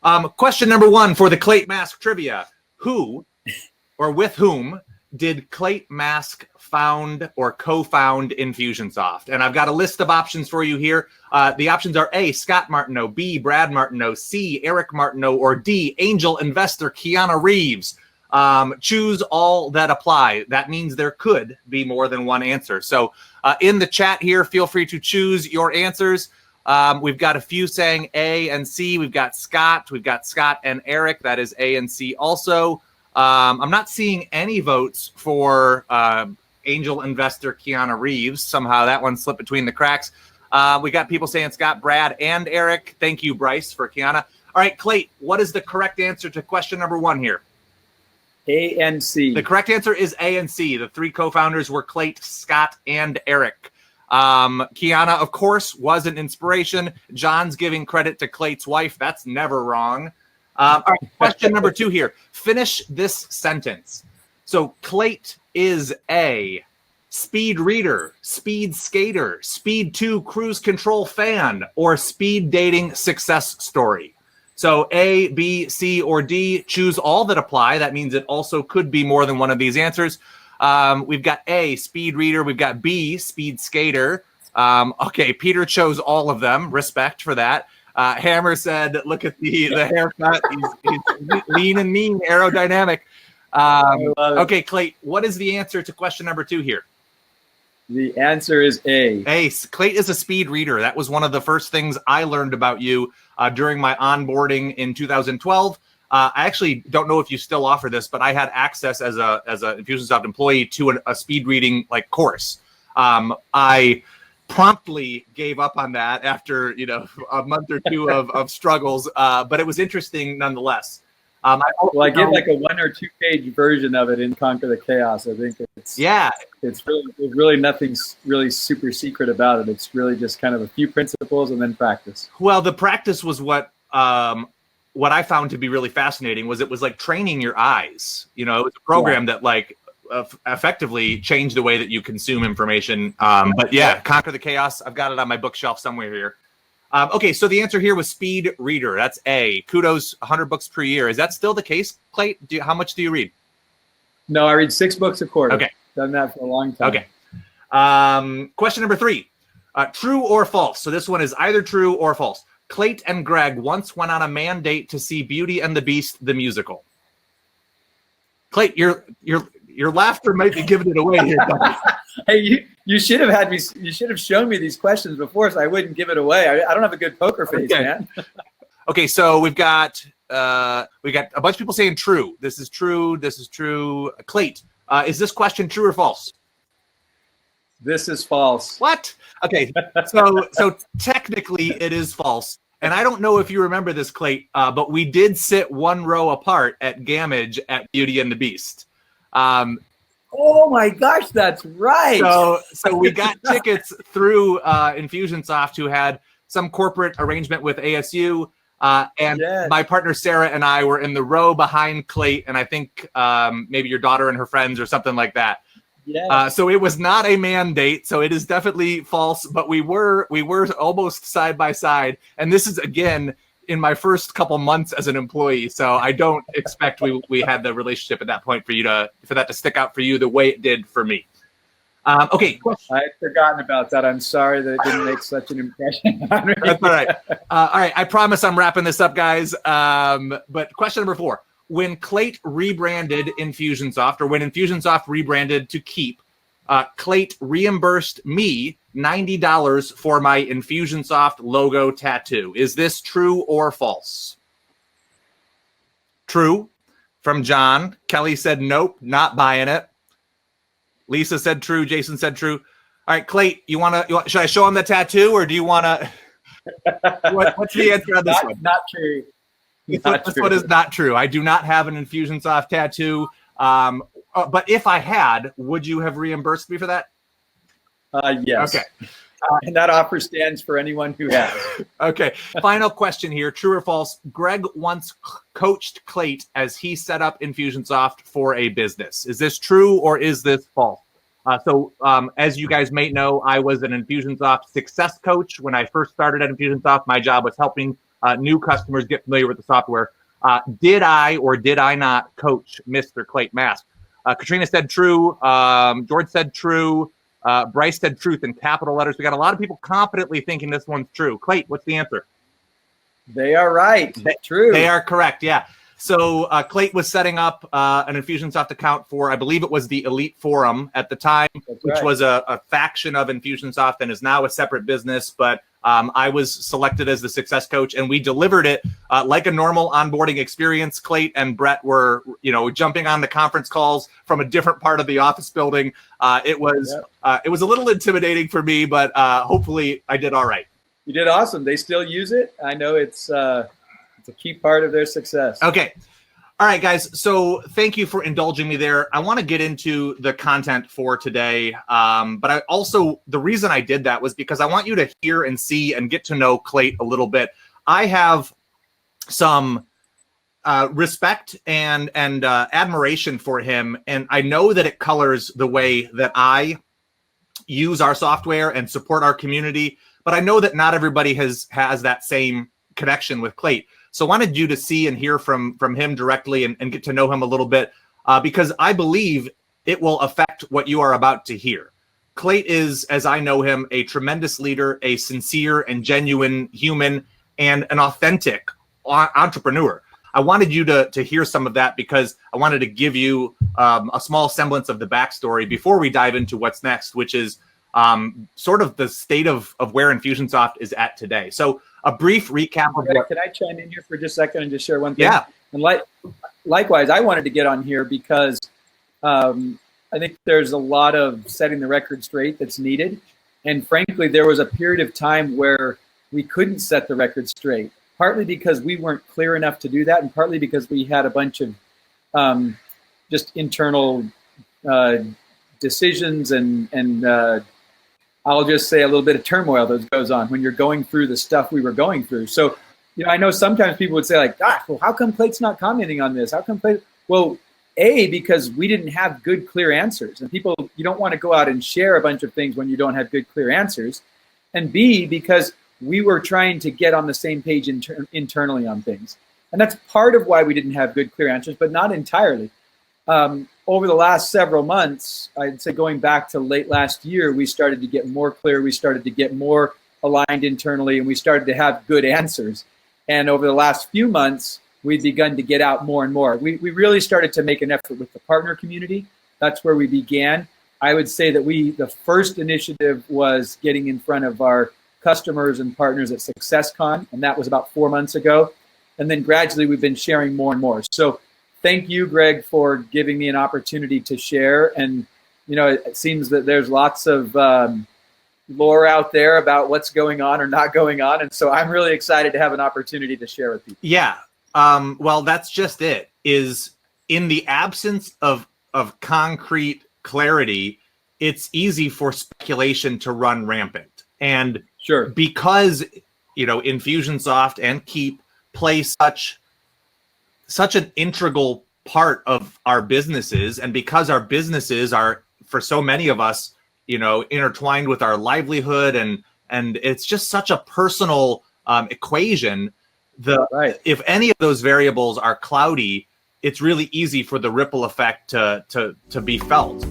Question number 1 for the Clate Mask Trivia. Who or with whom did Clate Mask found or co-found Infusionsoft? And I've got a list of options for you here. The options are A, Scott Martineau, B, Brad Martineau, C, Eric Martineau, or D, angel investor Keanu Reeves. Choose all that apply. That means there could be more than one answer. So in the chat here, feel free to choose your answers. We've got a few saying A and C. We've got Scott and Eric. That is A and C also. I'm not seeing any votes for angel investor Keanu Reeves. Somehow that one slipped between the cracks. We got people saying Scott, Brad, and Eric. Thank you, Bryce, for Keanu. All right, Clate, what is the correct answer to question number 1 here? A and C. The correct answer is A and C. The 3 co-founders were Clate, Scott, and Eric. Keanu, of course, was an inspiration. John's giving credit to Clate's wife. That's never wrong. All right, question number 2 here. Finish this sentence. So Clate is a speed reader, speed skater, speed 2 cruise control fan, or speed dating success story. So A, B, C, or D, choose all that apply. That means it also could be more than one of these answers. We've got A, speed reader. We've got B, speed skater. Okay, Peter chose all of them. Respect for that. Hammer said, look at the haircut. He's lean and mean, aerodynamic. Okay, Clate, what is the answer to question number 2 here? The answer is A. Clate is a speed reader. That was one of the first things I learned about you during my onboarding in 2012. I actually don't know if you still offer this, but I had access as a Infusionsoft employee to a speed reading course. I promptly gave up on that after a month or 2 of struggles, but it was interesting nonetheless. I did like a 1 or 2 page version of it in Conquer the Chaos. I think it's really nothing really super secret about it. It's really just kind of a few principles and then practice. Well, the practice was what I found to be really fascinating. Was it was like training your eyes. It was a program that effectively change the way that you consume information. But yeah, Conquer the Chaos. I've got it on my bookshelf somewhere here. Okay, so the answer here was speed reader. That's A. Kudos, 100 books per year. Is that still the case, Clate? How much do you read? No, I read 6 books a quarter. Okay. Done that for a long time. Okay. Question number 3. True or false? So this one is either true or false. Clate and Greg once went on a mandate to see Beauty and the Beast, the musical. Clate, your laughter might be giving it away here. Hey, you should have had me. You should have shown me these questions before, so I wouldn't give it away. I don't have a good poker face, man. Okay, so we've got a bunch of people saying true. This is true. This is true. Clate, is this question true or false? This is false. What? Okay, so technically it is false. And I don't know if you remember this, Clate, but we did sit 1 row apart at Gamage at Beauty and the Beast. Oh my gosh, that's right. So we got tickets through Infusionsoft, who had some corporate arrangement with ASU, and my partner Sarah and I were in the row behind Clate, and I think maybe your daughter and her friends or something like that. Yeah. So it was not a mandate, so it is definitely false. But we were almost side by side, and this is again in my first couple months as an employee. So I don't expect we had the relationship at that point for that to stick out for you the way it did for me. Okay. I had forgotten about that. I'm sorry that it didn't make such an impression on me. That's all right. All right. I promise I'm wrapping this up, guys. But question number 4. When Clate rebranded Infusionsoft, or when Infusionsoft rebranded to Keap, Clate reimbursed me $90 for my Infusionsoft logo tattoo. Is this true or false? True from John. Kelly said nope, not buying it. Lisa said true. Jason said true. All right, Clate, should I show him the tattoo, or do you want to? What's the answer on this one? Not true. This one is not true. I do not have an Infusionsoft tattoo. But if I had, would you have reimbursed me for that? Yes. Okay. And that offer stands for anyone who has. Okay. Final question here. True or false? Greg once coached Clate as he set up Infusionsoft for a business. Is this true or is this false? As you guys may know, I was an Infusionsoft success coach. When I first started at Infusionsoft, my job was helping new customers get familiar with the software. Did I or did I not coach Mr. Clate Mask? Katrina said true. George said true. Bryce said truth in capital letters. We got a lot of people confidently thinking this one's true. Clate, what's the answer? They are right. True. They are correct. Yeah. So Clate was setting up an Infusionsoft account for, I believe it was the Elite Forum at the time, which was a faction of Infusionsoft and is now a separate business. But I was selected as the success coach, and we delivered it like a normal onboarding experience. Clate and Brett were, jumping on the conference calls from a different part of the office building. It was a little intimidating for me, but hopefully I did all right. You did awesome. They still use it. I know it's a key part of their success. Okay. All right, guys. So thank you for indulging me there. I want to get into the content for today. But the reason I did that was because I want you to hear and see and get to know Clate a little bit. I have some respect and admiration for him. And I know that it colors the way that I use our software and support our community. But I know that not everybody has that same connection with Clate. So I wanted you to see and hear from him directly and get to know him a little bit because I believe it will affect what you are about to hear. Clate is, as I know him, a tremendous leader, a sincere and genuine human, and an authentic entrepreneur. I wanted you to hear some of that because I wanted to give you a small semblance of the backstory before we dive into what's next, which is sort of the state of where Infusionsoft is at today. So a brief recap of Can I chime in here for just a second and just share one thing? Yeah. And likewise, I wanted to get on here because I think there's a lot of setting the record straight that's needed. And frankly, there was a period of time where we couldn't set the record straight, partly because we weren't clear enough to do that, and partly because we had a bunch of just internal decisions and I'll just say a little bit of turmoil that goes on when you're going through the stuff we were going through. So, I know sometimes people would say like, gosh, well, how come Clate's not commenting on this? How come Clate? Well, A, because we didn't have good, clear answers. And people, you don't want to go out and share a bunch of things when you don't have good, clear answers. And B, because we were trying to get on the same page internally on things. And that's part of why we didn't have good, clear answers, but not entirely. Over the last several months, I'd say going back to late last year, we started to get more clear. We started to get more aligned internally, and we started to have good answers. And over the last few months, we've begun to get out more and more. We really started to make an effort with the partner community. That's where we began. I would say that the first initiative was getting in front of our customers and partners at SuccessCon, and that was about 4 months ago. And then gradually we've been sharing more and more. So thank you, Greg, for giving me an opportunity to share. And, it seems that there's lots of lore out there about what's going on or not going on. And so I'm really excited to have an opportunity to share with people. Yeah. Well, that's just it. Is in the absence of concrete clarity, it's easy for speculation to run rampant. And sure, because, Infusionsoft and Keap play such an integral part of our businesses, and because our businesses are, for so many of us, intertwined with our livelihood, and it's just such a personal equation. If any of those variables are cloudy, it's really easy for the ripple effect to be felt.